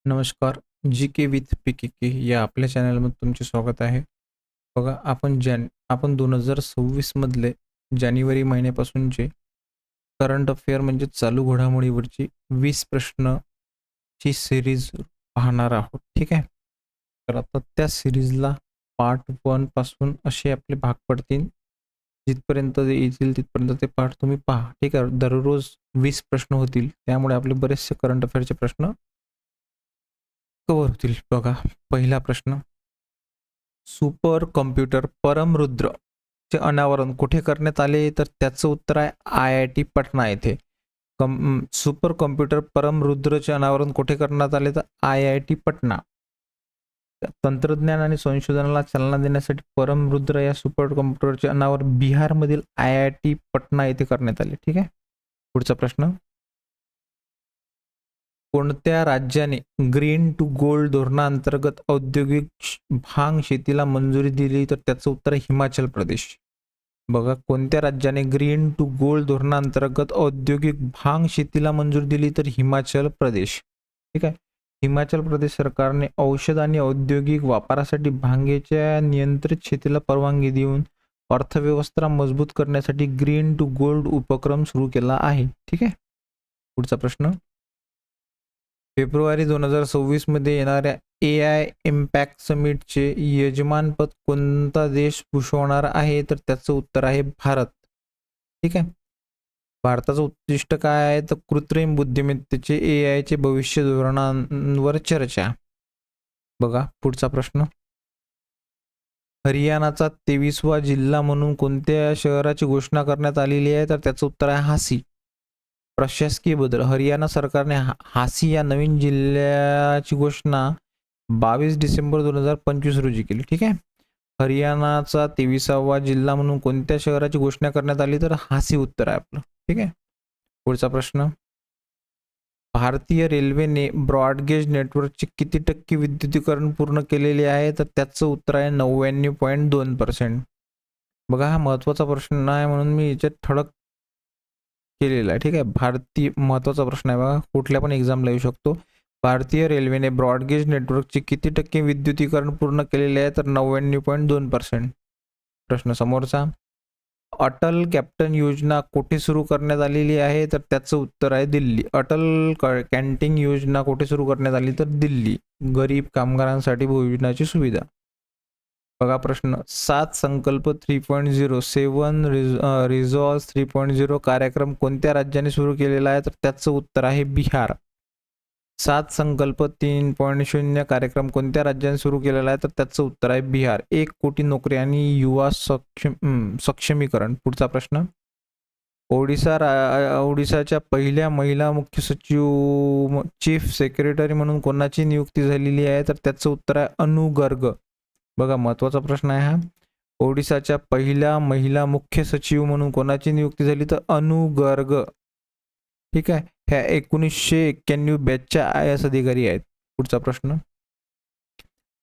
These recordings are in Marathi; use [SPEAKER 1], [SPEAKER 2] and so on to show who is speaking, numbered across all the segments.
[SPEAKER 1] नमस्कार. जी के विथ पी या आपल्या चॅनलमध्ये तुमचे स्वागत आहे. बघा आपण 2026 मधले जानेवारी महिन्यापासूनचे करंट अफेअर म्हणजे चालू घडामोडीवरची 20 प्रश्नची सिरीज पाहणार आहोत. ठीक आहे. तर आता त्या सिरीजला पार्ट 1 पासून असे आपले भाग पडतील. जिथपर्यंत ते येतील तिथपर्यंत ते पार्ट तुम्ही पहा. ठीक आहे. दररोज 20 प्रश्न होतील. त्यामुळे आपले बरेचसे करंट अफेअरचे प्रश्न कव्हर होतील. बघा, पहिला प्रश्न. सुपर कॉम्प्युटर परमरुद्र चे अनावरण कुठे करण्यात आले? तर त्याचं उत्तर आहे IIT पटना येथे. सुपर कॉम्प्युटर परमरुद्रचे अनावरण कुठे करण्यात आले? तर IIT पटना. तंत्रज्ञान आणि संशोधनाला चालना देण्यासाठी परमरुद्र या सुपर कॉम्प्युटरचे अनावरण बिहारमधील IIT पटना येथे करण्यात आले. ठीक आहे. पुढचा प्रश्न. कोणत्या राज्याने ग्रीन टू गोल्ड धोरणाअंतर्गत औद्योगिक भांग शेतीला मंजुरी दिली? तर त्याचं उत्तर आहे हिमाचल प्रदेश. बघा, कोणत्या राज्याने ग्रीन टू गोल्ड धोरणाअंतर्गत औद्योगिक भांग शेतीला मंजुरी दिली? तर हिमाचल प्रदेश. ठीक आहे. हिमाचल प्रदेश सरकारने औषध आणि औद्योगिक वापरासाठी भांगेच्या नियंत्रित शेतीला परवानगी देऊन अर्थव्यवस्था मजबूत करण्यासाठी ग्रीन टू गोल्ड उपक्रम सुरू केला आहे. ठीक आहे. पुढचा प्रश्न. फेब्रुवारी 2026 मध्ये येणाऱ्या AI इम्पॅक्ट समिटचे यजमानपद कोणता देश भूषवणार आहे? तर त्याचं उत्तर आहे भारत. ठीक आहे. भारताचं उद्दिष्ट काय आहे? तर कृत्रिम बुद्धिमत्तेचे AI चे भविष्य धोरणांवर चर्चा. बघा, पुढचा प्रश्न. हरियाणाचा 23वा जिल्हा म्हणून कोणत्या शहराची घोषणा करण्यात आलेली आहे? तर त्याचं उत्तर आहे हासी. प्रशासकीय बदल. हरियाणा सरकारने हासी या नवीन जिल्ह्याची घोषणा 22 डिसेंबर 2025 रोजी केली. ठीक आहे. हरियाणाचा 23वा जिल्हा म्हणून कोणत्या शहराची घोषणा करण्यात आली? तर हासी उत्तर आहे आपलं. ठीक आहे. पुढचा प्रश्न. भारतीय रेल्वेने ब्रॉडगेज नेटवर्कचे किती टक्के विद्युतीकरण पूर्ण केलेले आहे? तर त्याचं उत्तर आहे 99.2%. बघा, हा महत्त्वाचा प्रश्न आहे म्हणून मी याच्यात ठळक केलेला आहे. ठीक आहे. भारतीय महत्त्वाचा प्रश्न आहे बघा, कुठल्या पण एक्झामला येऊ शकतो. भारतीय रेल्वेने ब्रॉडगेज नेटवर्कचे किती टक्के विद्युतीकरण पूर्ण केलेले आहे? तर 99.2%. प्रश्न समोरचा. अटल कॅप्टन योजना कुठे सुरू करण्यात आलेली आहे? तर त्याचं उत्तर आहे दिल्ली. अटल कॅन्टीन योजना कुठे सुरू करण्यात आली? तर दिल्ली. गरीब कामगारांसाठी भोजनाची सुविधा. बघा प्रश्न. 7 संकल्प 3.0 7 रिझॉल्व 3.0 कार्यक्रम कोणत्या राज्याने सुरू केलेला आहे? तर त्याचं उत्तर आहे बिहार. 7 संकल्प 3.0 कार्यक्रम कोणत्या राज्याने सुरू केलेला आहे? तर त्याचं उत्तर आहे बिहार. 1 कोटी नोकरी आणि युवा सक्षमीकरण. पुढचा प्रश्न. ओडिसाच्या पहिल्या महिला मुख्य सचिव चीफ सेक्रेटरी म्हणून कोणाची नियुक्ती झालेली आहे? तर त्याचं उत्तर आहे अनु गर्ग. बघा, महत्त्वाचा प्रश्न आहे हा. ओडिसाच्या पहिल्या महिला मुख्य सचिव म्हणून कोणाची नियुक्ती झाली? तर अनु गर्ग. ठीक आहे. ह्या 1991 बॅचच्या IAS अधिकारी आहेत. पुढचा प्रश्न.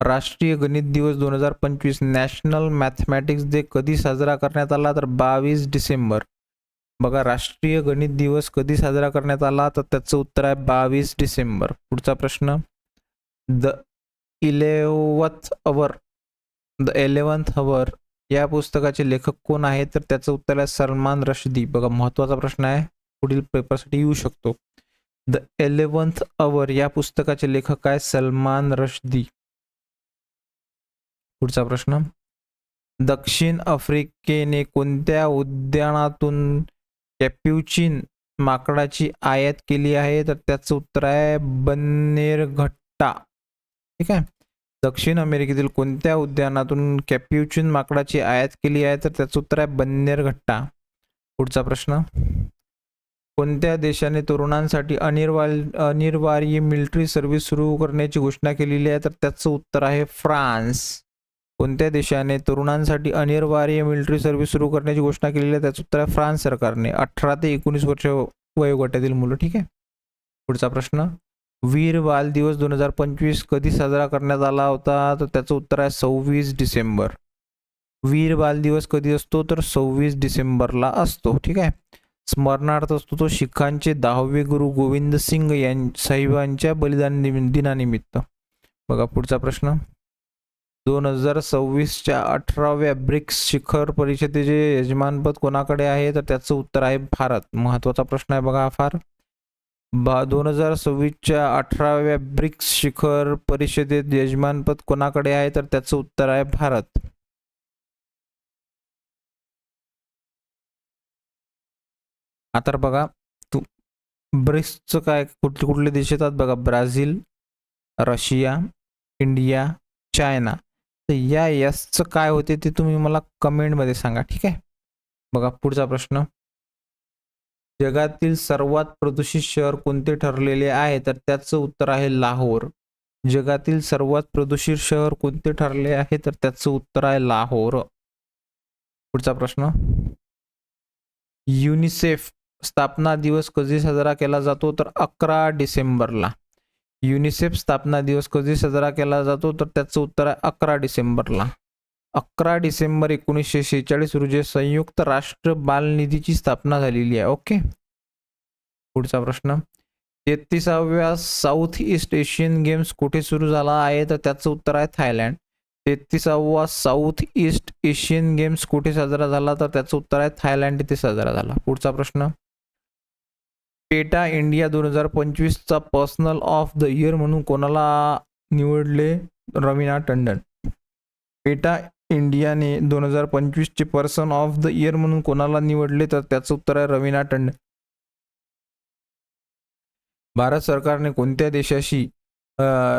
[SPEAKER 1] राष्ट्रीय गणित दिवस 2025 नॅशनल मॅथमॅटिक्स डे कधी साजरा करण्यात आला? तर 22 डिसेंबर. बघा, राष्ट्रीय गणित दिवस कधी साजरा करण्यात आला? तर त्याचं उत्तर आहे 22 डिसेंबर. पुढचा प्रश्न. The 11th our the 11th our या पुस्तकाचे लेखक कोण आहेत? तर त्याचं उत्तर आहे सलमान रश्दी. बघा, महत्त्वाचा प्रश्न आहे, पुढील पेपरसाठी येऊ शकतो. द 11th अवर या पुस्तकाचे लेखक आहे सलमान रश्दी. पुढचा प्रश्न. दक्षिण आफ्रिकेने कोणत्या उद्यानातून कॅप्युचिन माकडाची आयात केली आहे? तर त्याचं उत्तर आहे बन्नेरघट्टा. ठीक आहे. दक्षिण अमेरिकेतील कोणत्या उद्यानातून कॅप्युचिन माकडाची आयात केली आहे? तर त्याचं उत्तर आहे बन्नेरघट्टा. पुढचा प्रश्न. कोणत्या देशाने तरुणांसाठी अनिवार्य मिलिटरी सर्व्हिस सुरू करण्याची घोषणा केलेली आहे? तर त्याचं उत्तर आहे फ्रान्स. कोणत्या देशाने तरुणांसाठी अनिवार्य मिलिटरी सर्व्हिस सुरू करण्याची घोषणा केलेली आहे? त्याचं उत्तर आहे फ्रान्स सरकारने. 18 ते 19 वर्ष वयोगटातील मुलं. ठीक आहे. पुढचा प्रश्न. वीर बाल दिवस 2025 कधी साजरा करण्यात आला होता? तर त्याचं उत्तर आहे 26 डिसेंबर. वीर बाल दिवस कधी असतो? तर 26 डिसेंबरला असतो. ठीक आहे. स्मरणार्थ असतो तो शीखांचे 10वे गुरु गोविंद सिंग साहिबांच्या बलिदान दिनानिमित्त. बघा पुढचा प्रश्न. 2026च्या 18व्या ब्रिक्स शिखर परिषदेचे यजमानपद कोणाकडे आहे? तर त्याचं उत्तर आहे भारत. महत्वाचा प्रश्न आहे बघा हा फार. 2026च्या 18व्या ब्रिक्स शिखर परिषदेत यजमानपद कोणाकडे आहे? तर त्याचं उत्तर आहे भारत. आता बघा ब्रिक्सचं काय कुठले देश येतात बघा. Brazil, Russia, India, China. तर या यसचं काय होते ते तुम्ही मला कमेंटमध्ये सांगा, ठीक आहे. बघा पुढचा प्रश्न. जगातील सर्वात प्रदूषित शहर कोणते ठरलेले आहे? तर त्याचं उत्तर आहे लाहोर. जगातील सर्वात प्रदूषित शहर कोणते ठरले आहे? तर त्याचं उत्तर आहे लाहोर. पुढचा प्रश्न. युनिसेफ स्थापना दिवस कधी साजरा केला जातो? तर 11 डिसेंबरला. युनिसेफ स्थापना दिवस कधी साजरा केला जातो? तर त्याचं उत्तर आहे 11 डिसेंबरला. 11 डिसेंबर 1946 रोजी संयुक्त राष्ट्र बालनिधीची स्थापना झालेली आहे. ओके. पुढचा प्रश्न. 33व्या साऊथ ईस्ट एशियन गेम्स कुठे सुरू झाला आहे? तर त्याचं उत्तर आहे थायलंड. 33वा साऊथ ईस्ट एशियन गेम्स कुठे साजरा झाला? तर त्याचं उत्तर आहे थायलंड इथे साजरा झाला. पुढचा प्रश्न. पेटा इंडिया 2025चा पर्सनल ऑफ द इयर म्हणून कोणाला निवडले? रवीना टंडन. पेटा इंडियाने 2025चे पर्सन ऑफ द इयर म्हणून कोणाला निवडले? तर त्याचं उत्तर आहे रवीना टंडन. भारत सरकारने कोणत्या देशाशी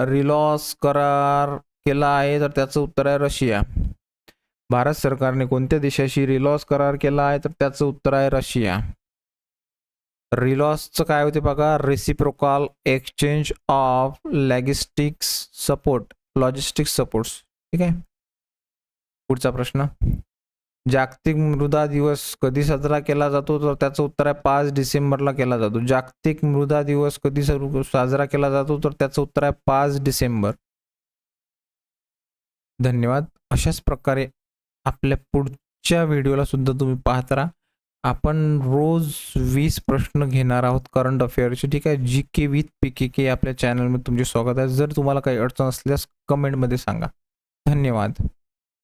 [SPEAKER 1] रिलॉस करार केला आहे? तर त्याचं उत्तर आहे रशिया. भारत सरकारने कोणत्या देशाशी रिलॉस करार केला आहे? तर त्याचं उत्तर आहे रशिया. रिलॉसचं काय होते बघा. Reciprocal exchange of logistics supports, ठीक आहे. पुढचा प्रश्न. जागतिक मृदा दिवस कधी साजरा केला जातो? तर त्याचं उत्तर आहे 5 डिसेंबरला केला जातो. जागतिक मृदा दिवस कधी साजरा केला जातो? तर त्याचं उत्तर आहे 5 डिसेंबर. धन्यवाद. अशाच प्रकारे आपल्या पुढच्या व्हिडिओला सुद्धा तुम्ही पाहत राहा. आपण रोज 20 प्रश्न घेणार आहोत करंट अफेअरचे, ठीक आहे. GK विथ PKK आपल्या चॅनलमध्ये तुमचे स्वागत आहे. जर तुम्हाला काही अडचण असल्यास कमेंटमध्ये सांगा. धन्यवाद.